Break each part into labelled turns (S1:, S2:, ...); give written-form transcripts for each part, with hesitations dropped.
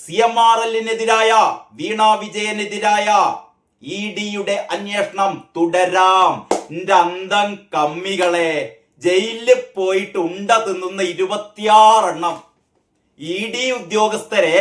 S1: CMRL-നെതിരായ വീണ വിജയനെതിരായ ED-യുടെ അന്വേഷണം തുടരാം. എന്റെ അന്തം കമ്മികളെ, ജയിലിൽ പോയിട്ട് ഉണ്ട തിന്നുന്ന 26 എണ്ണം ED ഉദ്യോഗസ്ഥരെ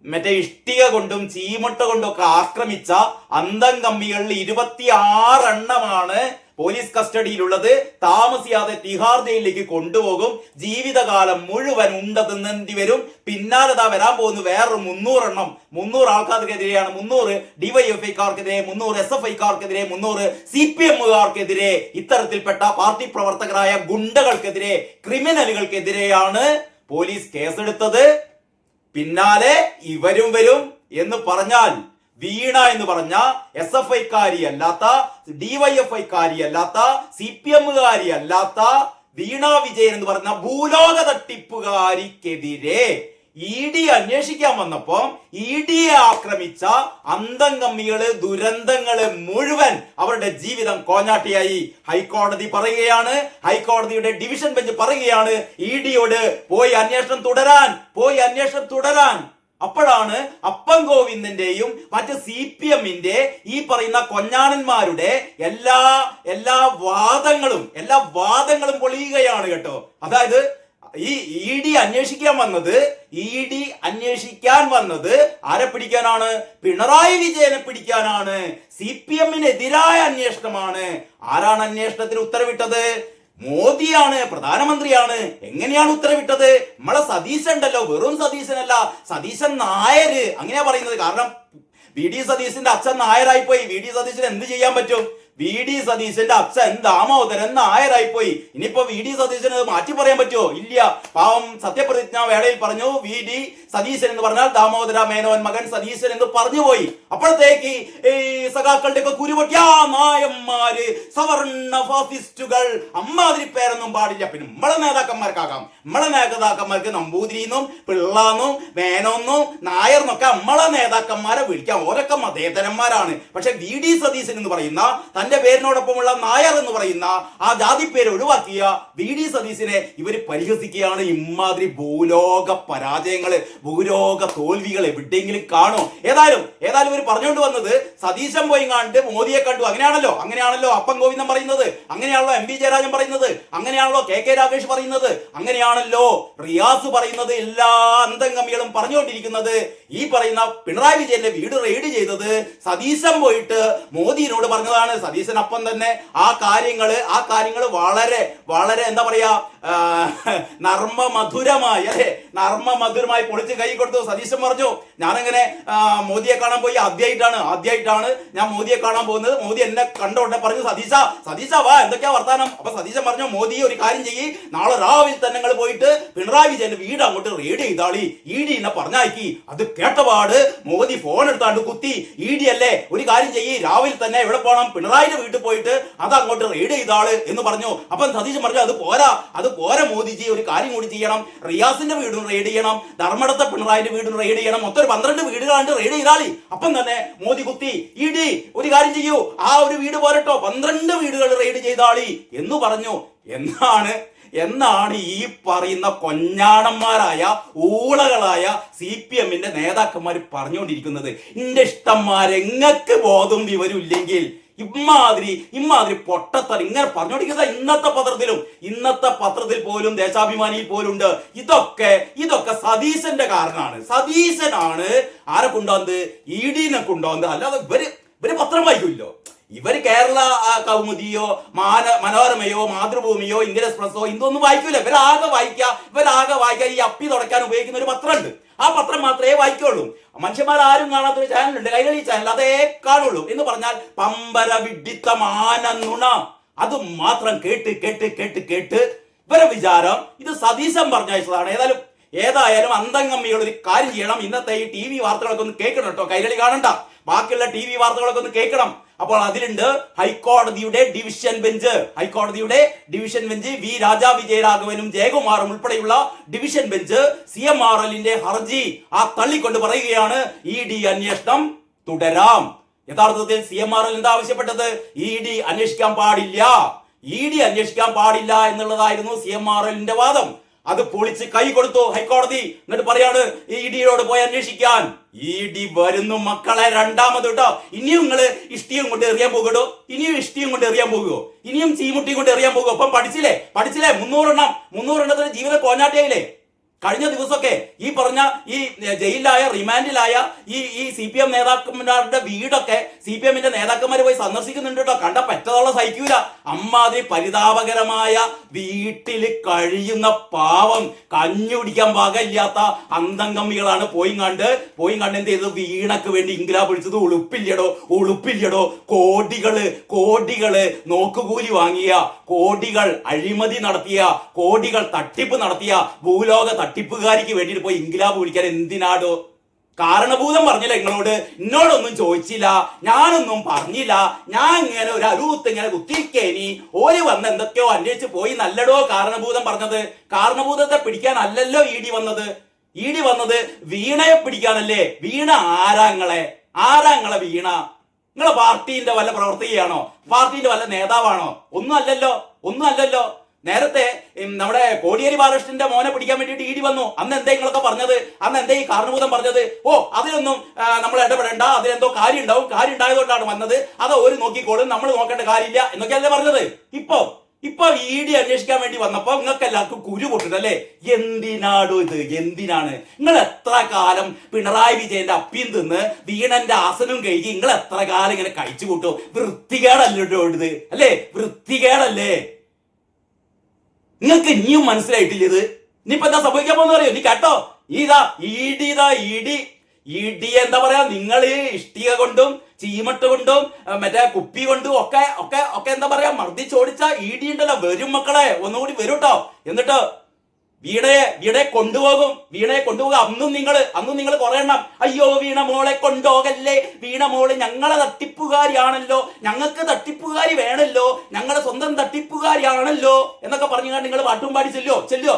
S1: മറ്റേ ഇഷ്ടിക കൊണ്ടും ചീമുട്ട കൊണ്ടും ഒക്കെ ആക്രമിച്ച അന്തം കമ്മികളിൽ 26 എണ്ണമാണ് പോലീസ് കസ്റ്റഡിയിലുള്ളത്. താമസിയാതെ തിഹാർ ജയിലിലേക്ക് കൊണ്ടുപോകും. ജീവിതകാലം മുഴുവൻ ഉണ്ട തിന്നേണ്ടി വരും. പിന്നാലെ വരാൻ പോകുന്നു വേറൊരു 300 എണ്ണം. 300 ആൾക്കാർക്കെതിരെയാണ്. 300 DYFIക്കാർക്കെതിരെ, 300 SFIക്കാർക്കെതിരെ, 300 CPM-കാർക്കെതിരെ, ഇത്തരത്തിൽപ്പെട്ട പാർട്ടി പ്രവർത്തകരായ ഗുണ്ടകൾക്കെതിരെ, ക്രിമിനലുകൾക്കെതിരെയാണ് പോലീസ് കേസെടുത്തത്. പിന്നാലെ ഇവരും വരും എന്ന് പറഞ്ഞാൽ വീണ എന്ന് പറഞ്ഞ SFI-കാരി അല്ലാത്ത, DYFI-കാരി അല്ലാത്ത, CPM-കാരി അല്ലാത്ത വീണ വിജയൻ എന്ന് പറഞ്ഞ ഭൂലോക തട്ടിപ്പുകാരിക്കെതിരെ ED അന്വേഷിക്കാൻ വന്നപ്പോ ED-യെ ആക്രമിച്ച അന്തം കമ്മികള്, ദുരന്തങ്ങള് മുഴുവൻ അവരുടെ ജീവിതം കോഞ്ഞാട്ടിയായി. ഹൈക്കോടതി പറയുകയാണ്, ഹൈക്കോടതിയുടെ ഡിവിഷൻ ബെഞ്ച് പറയുകയാണ് ED-യോട് പോയി അന്വേഷണം തുടരാൻ. അപ്പോഴാണ് അപ്പം ഗോവിന്ദന്റെയും മറ്റ് CPM-ന്റെ ഈ പറയുന്ന കൊഞ്ഞാണന്മാരുടെ എല്ലാ വാദങ്ങളും പൊളിയുകയാണ് കേട്ടോ. അതായത് ഈ ED അന്വേഷിക്കാൻ വന്നത് ആരെ പിടിക്കാനാണ്? പിണറായി വിജയനെ പിടിക്കാനാണ്. CPM-നെതിരായ അന്വേഷണമാണ്. ആരാണ് അന്വേഷണത്തിന് ഉത്തരവിട്ടത്? മോദിയാണ്, പ്രധാനമന്ത്രിയാണ്. എങ്ങനെയാണ് ഉത്തരവിട്ടത്? നമ്മളെ സതീശൻ ഉണ്ടല്ലോ, വെറും സതീശനല്ല, സതീശൻ നായർ അങ്ങനെയാ പറയുന്നത്. കാരണം VD സതീശന്റെ അച്ഛൻ നായരായി പോയി. VD സതീശന് എന്ത് ചെയ്യാൻ പറ്റും? VD സതീശന്റെ അച്ഛൻ ദാമോദരൻ നായരായിപ്പോയി. ഇനിയിപ്പോ VD സതീശന് മാറ്റി പറയാൻ പറ്റുമോ? ഇല്ല. പാവം സത്യപ്രതിജ്ഞാ വേളയിൽ പറഞ്ഞു VD സതീശൻ എന്ന് പറഞ്ഞാൽ ദാമോദര മേനോൻ മകൻ സതീശൻ എന്ന് പറഞ്ഞു പോയി. അപ്പോഴത്തേക്ക് ഈ സഖാക്കളുടെ ഒക്കെ കുരുപൊട്ടിയാ നായന്മാര്, സവർണ ഫാസിസ്റ്റുകൾ, അമ്മാതിരി പേരൊന്നും പാടില്ല. പിന്നെ നമ്മളെ നേതാക്കന്മാർക്കാകാം. നമ്മളെ നേതാക്കന്മാർക്ക് നമ്പൂതിരിന്നും പിള്ളാന്നും മേനോന്നും നായർന്നൊക്കെ നമ്മളെ നേതാക്കന്മാരെ വിളിക്കാം. ഓരൊക്കെ മതേതരന്മാരാണ്. പക്ഷെ VD സതീശൻ എന്ന് പറയുന്ന തന്റെ പേരിനോടൊപ്പമുള്ള നായർ എന്ന് പറയുന്ന ആ ജാതി പേര് ഒഴിവാക്കിയ VD സതീശനെ ഇവർ പരിഹസിക്കുകയാണ്. ഇമാതിരി ഭൂലോക പരാജയങ്ങള്, ഭൂലോക തോൽവികൾ എവിടെയെങ്കിലും കാണോ? ഏതായാലും ഇവർ പറഞ്ഞുകൊണ്ട് വന്നത് സതീശൻ പോയി കണ്ട് മോദിയെ കണ്ടു. അങ്ങനെയാണല്ലോ അപ്പം ഗോവിന്ദൻ പറയുന്നത്, അങ്ങനെയാണല്ലോ MV ജയരാജൻ പറയുന്നത്, അങ്ങനെയാണല്ലോ KK രാഗേഷ് പറയുന്നത്, അങ്ങനെയാണല്ലോ റിയാസ് പറയുന്നത്. എല്ലാ അന്തം കമ്മികളും പറഞ്ഞുകൊണ്ടിരിക്കുന്നത് ഈ പറയുന്ന പിണറായി വിജയന്റെ വീട് റെയ്ഡ് ചെയ്തത് സതീശൻ പോയിട്ട് മോദിയോട് പറഞ്ഞതാണ്. സതീശൻ അപ്പം തന്നെ ആ കാര്യങ്ങള് വളരെ എന്താ പറയാ, നർമ്മമധുരമായി പൊളിച്ച് കൈ കൊടുത്തു. സതീശൻ പറഞ്ഞു, ഞാനങ്ങനെ മോദിയെ കാണാൻ പോയി, ആദ്യമായിട്ടാണ് ഞാൻ മോദിയെ കാണാൻ പോകുന്നത്. മോദി എന്നെ കണ്ടോട്ടെ പറഞ്ഞു, സതീശ വാ, എന്തൊക്കെയാ വർത്താനം? അപ്പൊ സതീശൻ പറഞ്ഞു, മോദി ഒരു കാര്യം ചെയ്യ്, നാളെ രാവിലെ തന്നെ നിങ്ങൾ പോയിട്ട് പിണറായി വിജയന്റെ വീട് അങ്ങോട്ട് റെയ്ഡ് ചെയ്താളി, ED എന്നെ പറഞ്ഞാക്കി. അത് കേട്ടപാട് മോദി ഫോൺ എടുത്താണ്ട് കുത്തി, ED അല്ലേ, ഒരു കാര്യം ചെയ്യ്, രാവിലെ തന്നെ എവിടെ പോകണം, പിണറായിന്റെ വീട്ടിൽ പോയിട്ട് അത് അങ്ങോട്ട് റെയ്ഡ് ചെയ്താള് എന്ന് പറഞ്ഞു. അപ്പം സതീശൻ പറഞ്ഞു, അത് പോരാ മോദിജി, ഒരു കാര്യം കൂടി ചെയ്യണം, റിയാസിന്റെ വീടും റെയ്ഡ് ചെയ്യണം, ധർമ്മടത്തെ പിണറായിന്റെ വീടും റെയ്ഡ് ചെയ്യണം, മൊത്തം 12 വീടുകളാണ്ട് റെയ്ഡ് ചെയ്താളി. അപ്പം തന്നെ മോദി കുത്തി, ED ഒരു കാര്യം ചെയ്യൂ, ആ ഒരു വീട് പോരട്ടോ, 12 വീടുകൾ റെയ്ഡ് ചെയ്താളി എന്ന് പറഞ്ഞു. എന്നാണ് ഈ പറയുന്ന കൊഞ്ഞാണന്മാരായ ഊളകളായ CPM-ന്റെ നേതാക്കന്മാർ പറഞ്ഞുകൊണ്ടിരിക്കുന്നത്. ഇന്റെ ഇഷ്ടന്മാരെങ്ങക്ക് ബോധം വിവരം ഇല്ലെങ്കിൽ ഇമാതിരി പൊട്ടത്തൽ ഇങ്ങനെ പറഞ്ഞോണ്ടിരിക്കുന്ന ഇന്നത്തെ പത്രത്തിൽ പോലും, ദേശാഭിമാനിയിൽ പോലും ഉണ്ട്. ഇതൊക്കെ സതീശന്റെ കാരണമാണ്. സതീശനാണ് ആരെ കൊണ്ടുവന്നത്? ED-നെ കൊണ്ടുവന്നത്. അല്ലാതെ ഇവര് പത്രം വായിക്കില്ലോ. ഇവര് കേരള കൗമുദിയോ മനോരമയോ മാതൃഭൂമിയോ ഇന്ത്യൻ എക്സ്പ്രസോ ഇതൊന്നും വായിക്കൂല. ഇവരാകെ വായിക്കുക ഈ അപ്പി തുടയ്ക്കാൻ ഉപയോഗിക്കുന്ന ഒരു പത്രമുണ്ട്. ആ പത്രം മാത്രമേ വായിക്കുള്ളൂ. മനുഷ്യന്മാരും കാണാത്തൊരു ചാനലുണ്ട്, കൈരളി ചാനൽ, അതേ കാണുള്ളൂ. എന്ന് പറഞ്ഞാൽ പമ്പര വിഡിത്തമാന നുണ. അത് മാത്രം കേട്ട് ഇവരെ വിചാരം ഇത് സതീശൻ പറഞ്ഞയച്ചതാണ്. ഏതായാലും അന്തം കമ്മികൾ ഒരു കാര്യം ചെയ്യണം. ഇന്നത്തെ ഈ TV വാർത്തകളൊക്കെ ഒന്ന് കേൾക്കണം കേട്ടോ. കൈരളി കാണണ്ട, ബാക്കിയുള്ള TV വാർത്തകളൊക്കെ ഒന്ന് കേൾക്കണം. അപ്പോൾ അതിലുണ്ട് ഹൈക്കോടതിയുടെ ഡിവിഷൻ ബെഞ്ച് വി രാജാ വിജയരാഘവനും ജയകുമാറും ഉൾപ്പെടെയുള്ള ഡിവിഷൻ ബെഞ്ച് CMRL-ന്റെ ഹർജി തള്ളിക്കൊണ്ട് പറയുകയാണ്, ED അന്വേഷണം തുടരാം. യഥാർത്ഥത്തിൽ CMRL എന്താ ആവശ്യപ്പെട്ടത്? ED അന്വേഷിക്കാൻ പാടില്ല എന്നുള്ളതായിരുന്നു CMRL-ന്റെ വാദം. അത് പൊളിച്ച് കൈ കൊടുത്തു ഹൈക്കോടതി. എന്നിട്ട് പറയാണ് ED-യോട് പോയി അന്വേഷിക്കാൻ. ED വരുന്നു മക്കളെ രണ്ടാമത് കേട്ടോ. ഇനിയും നിങ്ങള് ഇഷ്ടിയും കൊണ്ട് എറിയാൻ പോകുമോ? ഇനിയും ഇഷ്ടിയും കൊണ്ട് എറിയാൻ പോകുമോ? ഇനിയും ചീമുട്ടിയും കൊണ്ട് എറിയാൻ പോകുമോ? അപ്പം പഠിച്ചില്ലേ 300 ജീവിതം കോഞ്ഞാട്ടിയായില്ലേ? കഴിഞ്ഞ ദിവസമൊക്കെ ഈ പറഞ്ഞ ഈ ജയിലിലായ റിമാൻഡിലായ ഈ CPM നേതാക്കന്മാരുടെ വീടൊക്കെ CPM-ന്റെ നേതാക്കന്മാർ പോയി സന്ദർശിക്കുന്നുണ്ട് കേട്ടോ. കണ്ട പറ്റതുള്ള സഹിക്കൂല. അമ്മാതിരി പരിതാപകരമായ വീട്ടിൽ കഴിയുന്ന പാവം കഞ്ഞി കുടിക്കാൻ പാകമില്ലാത്ത അന്തംഗമ്മികളാണ് പോയി കണ്ട് എന്ത് ചെയ്തത്? വീണക്ക് വേണ്ടി ഇൻക്ലാബ് വിളിച്ചത്. ഉളുപ്പില്ലടോ. കോടികള് നോക്കുകൂലി വാങ്ങിയ, കോടികൾ അഴിമതി നടത്തിയ, കോടികൾ തട്ടിപ്പ് നടത്തിയ ഭൂലോക തട്ടിപ്പുകാരിക്ക് വേണ്ടിയിട്ട് പോയി ഇൻക്ലാബ് വിളിക്കാൻ എന്തിനാടോ? കാരണഭൂതം പറഞ്ഞില്ല നിങ്ങളോട്? എന്നോടൊന്നും ചോദിച്ചില്ല, ഞാനൊന്നും പറഞ്ഞില്ല. ഞാൻ ഇങ്ങനെ ഒരു അരൂത്ത് ഇങ്ങനെ കുത്തിരിക്കേനി ഓര് വന്ന് എന്തൊക്കെയോ അന്വേഷിച്ച് പോയി നല്ലടോ കാരണഭൂതം പറഞ്ഞത്. കാരണഭൂതത്തെ പിടിക്കാൻ അല്ലല്ലോ ED വന്നത്. ED വന്നത് വീണയെ പിടിക്കാനല്ലേ. വീണ ആരാങ്ങളെ വീണ? നിങ്ങളെ പാർട്ടീന്റെ വല്ല പ്രവർത്തകയാണോ? പാർട്ടീന്റെ വല്ല നേതാവാണോ? ഒന്നും അല്ലല്ലോ. നേരത്തെ നമ്മുടെ കോടിയേരി ബാലകൃഷ്ണന്റെ മോനെ പിടിക്കാൻ വേണ്ടിയിട്ട് ED വന്നു. അന്ന് എന്താ നിങ്ങളൊക്കെ പറഞ്ഞത്? അന്ന് എന്താ ഈ കാരണഭൂതം പറഞ്ഞത്? അതിലൊന്നും നമ്മൾ ഇടപെടേണ്ട, അതിലെന്തോ കാര്യം ഉണ്ടായതുകൊണ്ടാണ് വന്നത്, അത് ഒരു നോക്കിക്കോളും, നമ്മൾ നോക്കേണ്ട കാര്യമില്ല എന്നൊക്കെയല്ലേ പറഞ്ഞത്. ഇപ്പൊ ED അന്വേഷിക്കാൻ വേണ്ടി വന്നപ്പോ നിങ്ങൾക്ക് എല്ലാവർക്കും കുരു പൊട്ടുന്നല്ലേ? എന്തിനാടോ ഇത്? എന്തിനാണ് നിങ്ങൾ എത്ര കാലം പിണറായി വിജയന്റെ അപ്പിയും തിന്ന് വീണന്റെ ആസനം കഴുകി നിങ്ങൾ എത്ര കാലം ഇങ്ങനെ കഴിച്ചു കൂട്ടും? വൃത്തികേടല്ലോ ഇത്, അല്ലേ? വൃത്തികേടല്ലേ? നിങ്ങൾക്ക് ഇനിയും മനസ്സിലായിട്ടില്ല ഇത്? ഇനിയിപ്പോ എന്താ സംഭവിക്കാൻ പോകുന്ന അറിയോ? നീ കേട്ടോ, ED എന്താ പറയാ, നിങ്ങൾ ഇഷ്ടിക കൊണ്ടും ചീമട്ട് കൊണ്ടും മറ്റേ കുപ്പി കൊണ്ടും ഒക്കെ എന്താ പറയാ മർദ്ദിച്ചോടിച്ച ED ഉണ്ടല്ലോ, വരും മക്കളെ, ഒന്നുകൂടി വരും കേട്ടോ. എന്നിട്ട് വീണയെ കൊണ്ടുപോകും. അന്നും നിങ്ങൾ കുറെ എണ്ണം അയ്യോ വീണ മോളെ കൊണ്ടുപോകല്ലേ, വീണ മോള് ഞങ്ങളെ തട്ടിപ്പുകാരിയാണല്ലോ, ഞങ്ങൾക്ക് തട്ടിപ്പുകാരി വേണല്ലോ, ഞങ്ങളെ സ്വന്തം തട്ടിപ്പുകാരിയാണല്ലോ എന്നൊക്കെ പറഞ്ഞു നിങ്ങൾ പാട്ടും പാടി ചെല്ലോ.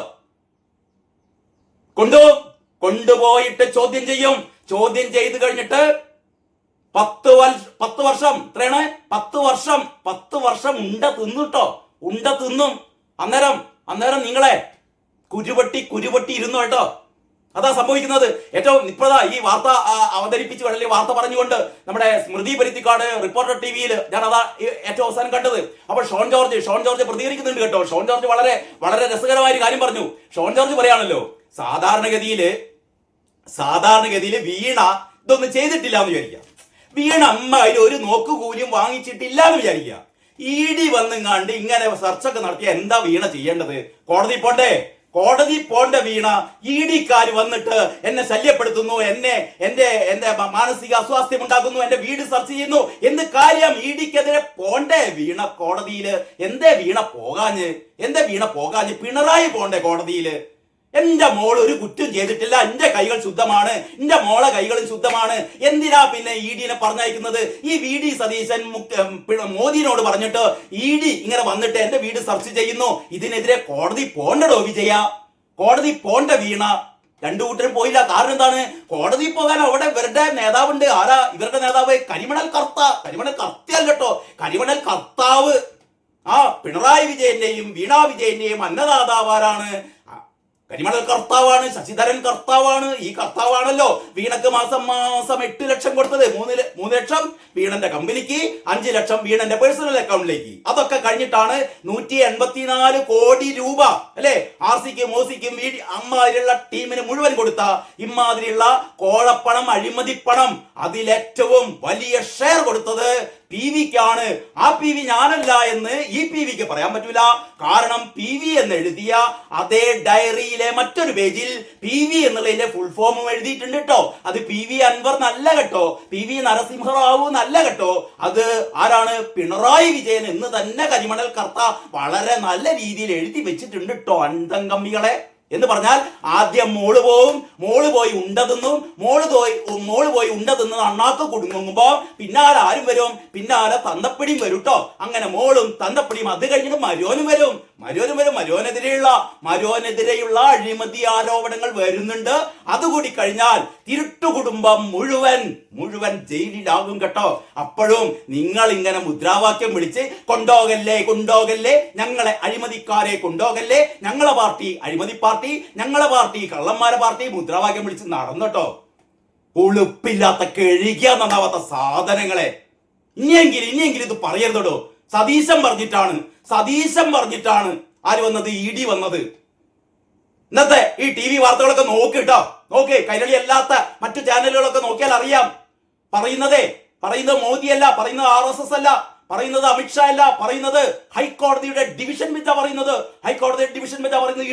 S1: കൊണ്ടുപോയിട്ട് ചോദ്യം ചെയ്യും. ചോദ്യം ചെയ്ത് കഴിഞ്ഞിട്ട് 10 വർഷം എത്രയാണ്? 10 വർഷം ഉണ്ട തിന്നും. അന്നേരം നിങ്ങളെ കുരുപൊട്ടി ഇരുന്നു കേട്ടോ. അതാ സംഭവിക്കുന്നത്. ഏറ്റവും ഇപ്പോഴാ ഈ വാർത്ത അവതരിപ്പിച്ച് അല്ലെങ്കിൽ വാർത്ത പറഞ്ഞുകൊണ്ട് നമ്മുടെ സ്മൃതി പരുത്തിക്കാട് റിപ്പോർട്ടർ TV-യിൽ ഞാൻ അതാ ഏറ്റവും അവസാനം കണ്ടത്. അപ്പോൾ ഷോൺ ജോർജ് പ്രതികരിക്കുന്നുണ്ട് കേട്ടോ. ഷോൺ ജോർജ് വളരെ വളരെ രസകരമായ ഒരു കാര്യം പറഞ്ഞു. ഷോൺ ജോർജ് പറയാണല്ലോ, സാധാരണഗതിയില് വീണ ഇതൊന്നും ചെയ്തിട്ടില്ല എന്ന് വിചാരിക്കുക. വീണ അമ്മ അതിൽ ഒരു നോക്കുകൂലിയും വാങ്ങിച്ചിട്ടില്ല എന്ന് വിചാരിക്കുക. ED വന്നുങ്ങാണ്ട് ഇങ്ങനെ സെർച്ചൊക്കെ നടത്തിയ എന്താ വീണ ചെയ്യേണ്ടത്? കോടതി പോണ്ട വീണ. ED-ക്കാർ വന്നിട്ട് എന്നെ ശല്യപ്പെടുത്തുന്നു, എന്റെ മാനസിക അസ്വാസ്ഥ്യം ഉണ്ടാക്കുന്നു, എന്റെ വീട് സെർച്ച് ചെയ്യുന്നു. എന്ത് കാര്യം? ED-ക്കെതിരെ പോണ്ടേ വീണ കോടതിയില്? എന്തേ വീണ പോകാഞ്ഞ്? പിണറായി പോണ്ടേ കോടതിയില്? എന്റെ മോൾ ഒരു കുറ്റം ചെയ്തിട്ടില്ല, എന്റെ കൈകൾ ശുദ്ധമാണ്, എന്റെ മോളെ കൈകളും ശുദ്ധമാണ്. എന്തിനാ പിന്നെ ED-നെ പറഞ്ഞയക്കുന്നത്? ഈ VD സതീശൻ മോദിനോട് പറഞ്ഞിട്ട് ED ഇങ്ങനെ വന്നിട്ട് എന്റെ വീട് സെർച്ച് ചെയ്യുന്നു. ഇതിനെതിരെ കോടതി പോണ്ടടോ വിജയ, കോടതി പോണ്ട വീണ. രണ്ടു കൂട്ടരും പോയില്ല. കാരണം എന്താണ്? കോടതി പോകാൻ അവിടെ ഇവരുടെ നേതാവുണ്ട്. ആരാ ഇവരുടെ നേതാവ്? കരിമണൽ കർത്തയല്ലോ, കരിമണൽ കർത്താവ്. പിണറായി വിജയന്റെയും വീണ വിജയന്റെയും അന്നദാതാവാരാണ്? കരിമണൽ കർത്താവാണ്, ശശിധരൻ കർത്താവാണ്. ഈ കർത്താവാണല്ലോ വീണക്ക് മാസം 8 ലക്ഷം കൊടുത്തത്. 3 ലക്ഷം വീണന്റെ കമ്പനിക്ക്, 5 ലക്ഷം വീണന്റെ പേഴ്സണൽ അക്കൗണ്ടിലേക്ക്. അതൊക്കെ കഴിഞ്ഞിട്ടാണ് 184 കോടി രൂപ അല്ലെ RC-ക്കും മോസിക്കും അമ്മാതിരിയുള്ള ടീമിന് മുഴുവൻ കൊടുത്ത ഇമ്മാതിരിയുള്ള കോഴപ്പണം, അഴിമതിപ്പണം അതിലേറ്റവും വലിയ ഷെയർ കൊടുത്തത് PV-ക്കാണ്. ആ PV ഞാനല്ല എന്ന് ഈ PV-ക്ക് പറയാൻ പറ്റൂല. കാരണം PV എന്ന് എഴുതിയ അതേ ഡയറിയിലെ മറ്റൊരു പേജിൽ PV എന്നുള്ളതിന്റെ ഫുൾ ഫോമും എഴുതിയിട്ടുണ്ട് കേട്ടോ. അത് PV അൻവർ നല്ല കേട്ടോ, PV നരസിംഹറാവു നല്ല കേട്ടോ. അത് ആരാണ്? പിണറായി വിജയൻ എന്ന് തന്നെ കരിമണൽ കർത്ത വളരെ നല്ല രീതിയിൽ എഴുതി വെച്ചിട്ടുണ്ട് കേട്ടോ. അന്തംകമ്മികളെ എന്ന് പറഞ്ഞാൽ ആദ്യം മോള് പോയി ഉണ്ട തിന്നും, മോള് പോയി ഉണ്ട തിന്ന് അണ്ണാക്ക് കുടുങ്ങുമ്പോ പിന്നാലെ ആരും വരും? പിന്നാലെ തന്തപ്പിടിയും വരും കേട്ടോ. അങ്ങനെ മോളും തന്തപ്പിടിയും, അത് കഴിഞ്ഞിട്ട് മരോനും വരും. മരോനെതിരെയുള്ള അഴിമതി ആരോപണങ്ങൾ വരുന്നുണ്ട്. അതുകൂടി കഴിഞ്ഞാൽ തിരുട്ടുകുടുംബം മുഴുവൻ ജയിലിലാകും കേട്ടോ. അപ്പോഴും നിങ്ങൾ ഇങ്ങനെ മുദ്രാവാക്യം വിളിച്ച് കൊണ്ടോകല്ലേ, ഞങ്ങളെ അഴിമതിക്കാരെ കൊണ്ടോകല്ലേ, ഞങ്ങളെ പാർട്ടി അഴിമതി പാർട്ടി, ഞങ്ങളെ പാർട്ടി കള്ളന്മാരെ പാർട്ടി മുദ്രാവാക്യം വിളിച്ച് നടന്നോട്ടോ. ഉളുപ്പില്ലാത്ത കഴുകിയ നന്നാവാത്ത സാധനങ്ങളെ. ഇനിയെങ്കിലും ഇത് പറയരുതോ. സതീശൻ പറഞ്ഞിട്ടാണ് ആര് വന്നത്? ED വന്നത്. ഇന്നത്തെ ഈ TV വാർത്തകളൊക്കെ നോക്ക് കൈരളി അല്ലാത്ത മറ്റു ചാനലുകളൊക്കെ നോക്കിയാൽ അറിയാം. പറയുന്നത് മോദിയല്ല, പറയുന്നത് RSS അല്ല, പറയുന്നത് അമിത്ഷാ അല്ല, പറയുന്നത് ഹൈക്കോടതിയുടെ ഡിവിഷൻ ബെഞ്ചാ പറയുന്നത്.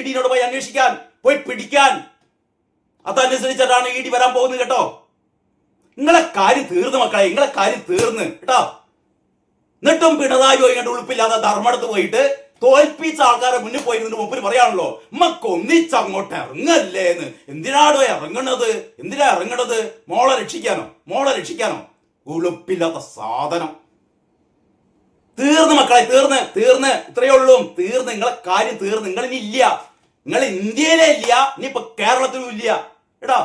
S1: ED-നോട് പോയി അന്വേഷിക്കാൻ, പോയി പിടിക്കാൻ. അതനുസരിച്ചിട്ടാണ് ED വരാൻ പോകുന്നത് കേട്ടോ. നിങ്ങളെ കാര്യം തീർന്ന് മക്കളെ, കേട്ടോ. എന്നിട്ടും പിണറായി പോയിട്ട് ഉളുപ്പില്ലാതെ ധർമ്മടത്ത് പോയിട്ട് തോൽപ്പിച്ച ആൾക്കാരെ മുന്നിൽ പോയി നിന്നിട്ട് മുമ്പിൽ പറയാണല്ലോ, ഒന്നിച്ചങ്ങോട്ട് ഇറങ്ങല്ലേ എന്ന്. എന്തിനാ ഇറങ്ങണത്? മോളെ രക്ഷിക്കാനോ? ഉളുപ്പില്ലാത്ത സാധനം. തീർന്ന് മക്കളെ, തീർന്ന് ഇത്രയേ ഉള്ളൂ. നിങ്ങളെ കാര്യം തീർന്ന്. നിങ്ങളിനി ഇല്ല, നിങ്ങൾ ഇന്ത്യയിലേ ഇല്ല, ഇനിയിപ്പൊ കേരളത്തിലും ഇല്ല കേട്ടോ.